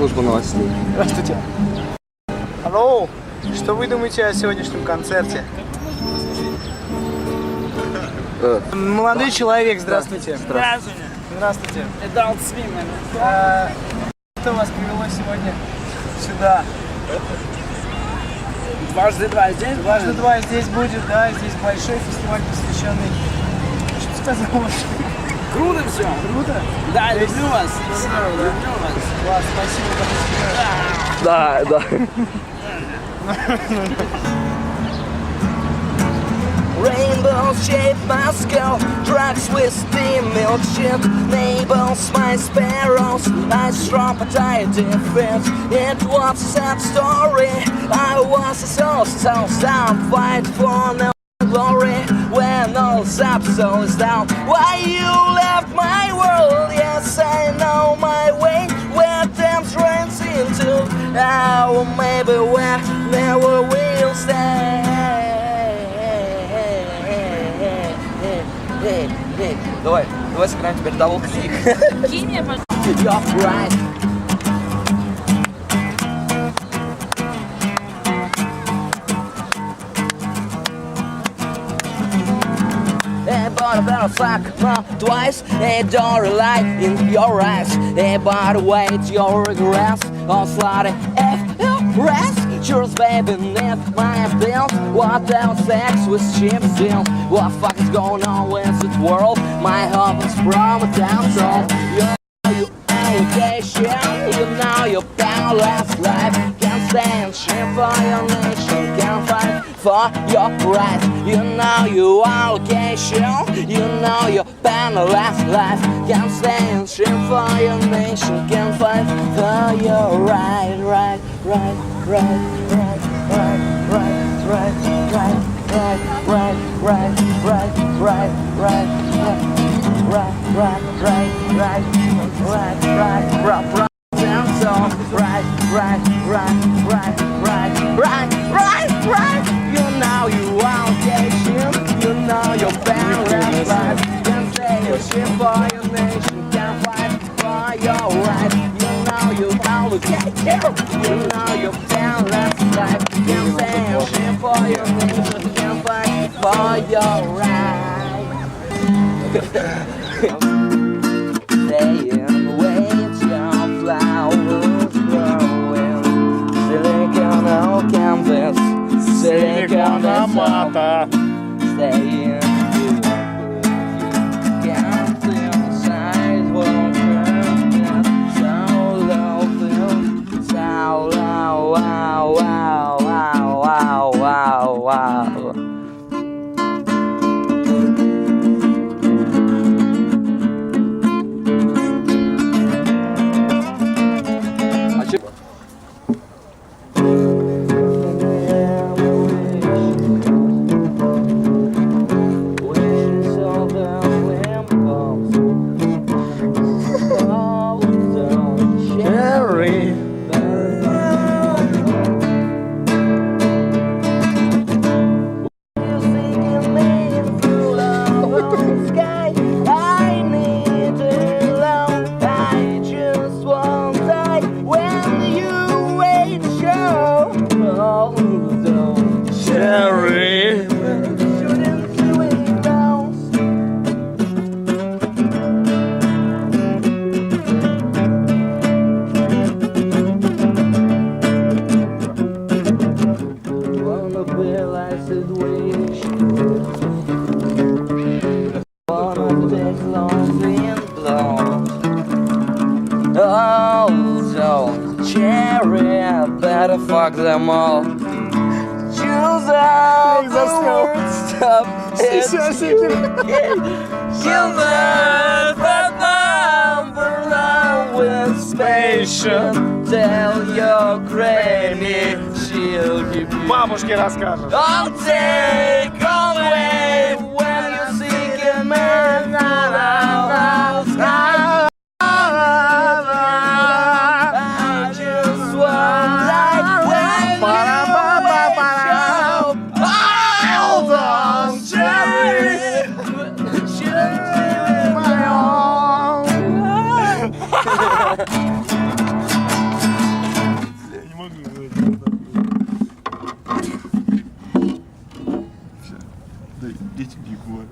Служба новостей. Здравствуйте. Алло, что вы думаете о сегодняшнем концерте? Молодой человек, здравствуйте. Здравствуйте. Здравствуйте. Adult Swim. Что вас привело сегодня сюда? Дважды два здесь? Дважды два здесь будет, да, здесь большой фестиваль, посвященный... Что сказал? Круто все. Круто? Да, люблю вас. Здорово, да? Люблю вас. Класс, спасибо. Да, да. Rainbow shaped my skull, drugs with steam, milkshake, neighbors, my sparrows. I strong but I different. It was a sad story. I was a soul, stop fight for no glory. When all's up, so is down. Why you left my world? Yes, I know my way. Where them trains into. Oh, maybe where never will stay. Давай сыграем теперь дабл-клик. Кинь мне, пожалуйста. But I suck twice, a door light in your eyes. But wait, your regrets, oh slutty rest. Yours baby, need my bills. What else sex with cheap deal? What fuck is going on with this world? My hope is from a down soul. You know you allocation, you know your boundless life. Can't stand shit for your nation, can't fight for your rights. You know you allocation, you know your boundless life. Can't stand shit for your nation, can't fight for your right, right, right, right, right, right, right, right, right, right, right, right, right, right, right, right, down so right. You know you allocation, you know your balance life. Can't say a shit for your nation, can't fight for your right. You know you allocation, you know your balance life. Can't say a shit for your nation, can't fight for your right. Staying with your flowers growing, silicon on canvas, silicon on mata. Staying can't inside water, so low, so low, wow, wow, wow, wow, wow. Better fuck them all. Choose all the words, stop it. Kill them, but number one with spaceship. Tell your granny, she'll give you. Бабушке расскажешь. I'll take away when you seek a man. Да, детям не говорю.